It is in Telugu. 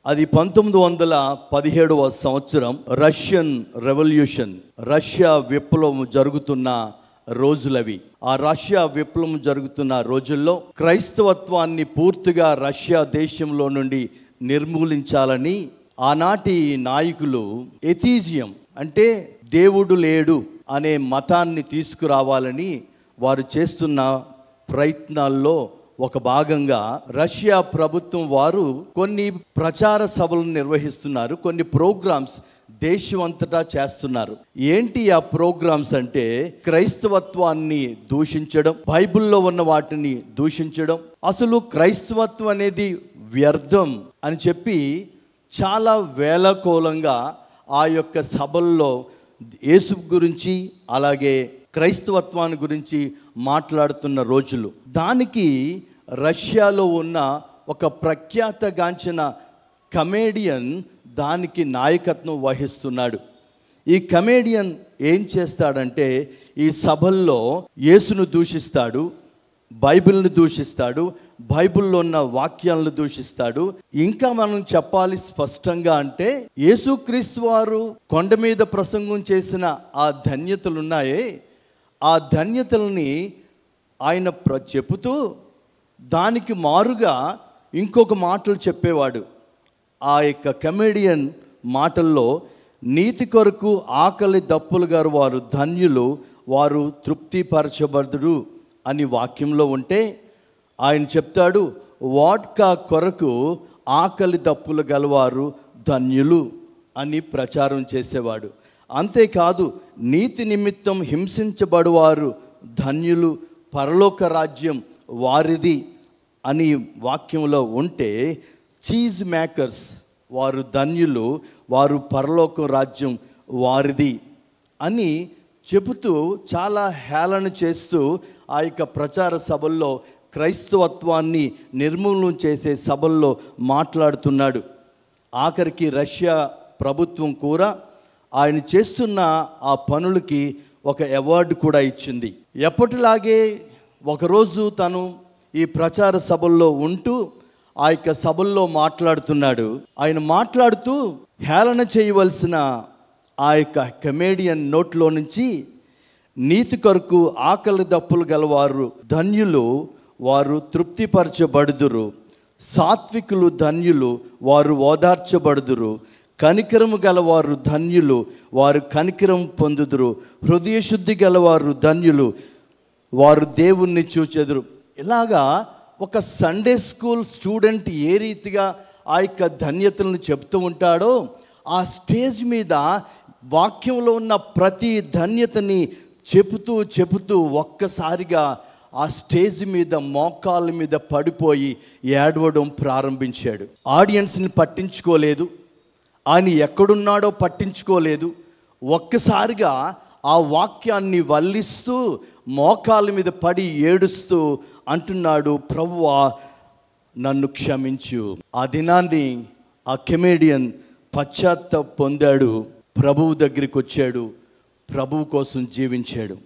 అది 1917వ సంవత్సరం రష్యన్ రెవల్యూషన్, రష్యా విప్లవం జరుగుతున్న రోజులవి. ఆ రష్యా విప్లవం జరుగుతున్న రోజుల్లో క్రైస్తవత్వాన్ని పూర్తిగా రష్యా దేశంలో నుండి నిర్మూలించాలని ఆనాటి నాయకులు ఎథీజియం అంటే దేవుడు లేడు అనే మతాన్ని తీసుకురావాలని వారు చేస్తున్న ప్రయత్నాల్లో ఒక భాగంగా రష్యా ప్రభుత్వం వారు కొన్ని ప్రచార సభలను నిర్వహిస్తున్నారు, కొన్ని ప్రోగ్రామ్స్ దేశమంతటా చేస్తున్నారు. ఏంటి ఆ ప్రోగ్రామ్స్ అంటే క్రైస్తవత్వాన్ని దూషించడం, బైబిల్లో ఉన్న వాటిని దూషించడం, అసలు క్రైస్తవత్వం అనేది వ్యర్థం అని చెప్పి చాలా వేళకోళంగా ఆ యొక్క సభల్లో యేసు గురించి అలాగే క్రైస్తవత్వాన్ని గురించి మాట్లాడుతున్న రోజులు. దానికి రష్యాలో ఉన్న ఒక ప్రఖ్యాతగాంచిన కమేడియన్ దానికి నాయకత్వం వహిస్తున్నాడు. ఈ కమేడియన్ ఏం చేస్తాడంటే ఈ సభల్లో యేసును దూషిస్తాడు, బైబిల్ని దూషిస్తాడు, బైబిల్లో ఉన్న వాక్యాలను దూషిస్తాడు. ఇంకా మనం చెప్పాలి స్పష్టంగా అంటే యేసుక్రీస్తు వారు కొండ మీద ప్రసంగం చేసిన ఆ ధన్యతలు ఉన్నాయే, ఆ ధన్యతల్ని ఆయన చెబుతూ దానికి మారుగా ఇంకొక మాటలు చెప్పేవాడు. ఆ యొక్క కమెడియన్ మాటల్లో నీతి కొరకు ఆకలి దప్పులు గారు వారు ధన్యులు, వారు తృప్తిపరచబడుదురు అని వాక్యంలో ఉంటే ఆయన చెప్తాడు వాడ్కా కొరకు ఆకలి దప్పులు గలవారు ధన్యులు అని ప్రచారం చేసేవాడు. అంతేకాదు నీతి నిమిత్తం హింసించబడువారు ధన్యులు, పరలోక రాజ్యం వారిది అని వాక్యంలో ఉంటే చీజ్ మేకర్స్ వారు ధన్యులు, వారు పరలోక రాజ్యం వారిది అని చెబుతూ చాలా హేళన చేస్తూ ఆ యొక్క ప్రచార సభల్లో క్రైస్తవత్వాన్ని నిర్మూలన చేసే సభల్లో మాట్లాడుతున్నాడు. ఆఖరికి రష్యా ప్రభుత్వం కూడా ఆయన చేస్తున్న ఆ పనులకి ఒక అవార్డు కూడా ఇచ్చింది. ఎప్పటిలాగే ఒకరోజు తను ఈ ప్రచార సభల్లో ఉంటూ ఆ యొక్క సభల్లో మాట్లాడుతున్నాడు. ఆయన మాట్లాడుతూ హేళన చేయవలసిన ఆ యొక్క కమేడియన్ నోట్లో నుంచి నీతి కొరకు ఆకలి దప్పులు గలవారు ధన్యులు, వారు తృప్తిపరచబడుదురు, సాత్వికులు ధన్యులు, వారు ఓదార్చబడుదురు, కనికరము గలవారు ధన్యులు, వారు కనికరం పొందుదురు, హృదయ శుద్ధి గలవారు ధన్యులు, వారు దేవుణ్ణి చూచెదురు. ఇలాగా ఒక సండే స్కూల్ స్టూడెంట్ ఏ రీతిగా ఆ యొక్క ధన్యతలను చెప్తూ ఉంటాడో ఆ స్టేజ్ మీద వాక్యంలో ఉన్న ప్రతి ధన్యతని చెబుతూ ఒక్కసారిగా ఆ స్టేజ్ మీద మోకాళ్ళ మీద పడిపోయి ఏడవడం ప్రారంభించాడు. ఆడియన్స్ని పట్టించుకోలేదు, ఆయన ఎక్కడున్నాడో పట్టించుకోలేదు. ఒక్కసారిగా ఆ వాక్యాన్ని వల్లిస్తూ మోకాళ్ళ మీద పడి ఏడుస్తూ అంటున్నాడు, ప్రభువా నన్ను క్షమించు. ఆ దినాన్ని ఆ కమెడియన్ పశ్చాత్తాపం పొందాడు, ప్రభువు దగ్గరికి వచ్చాడు, ప్రభువు కోసం జీవించాడు.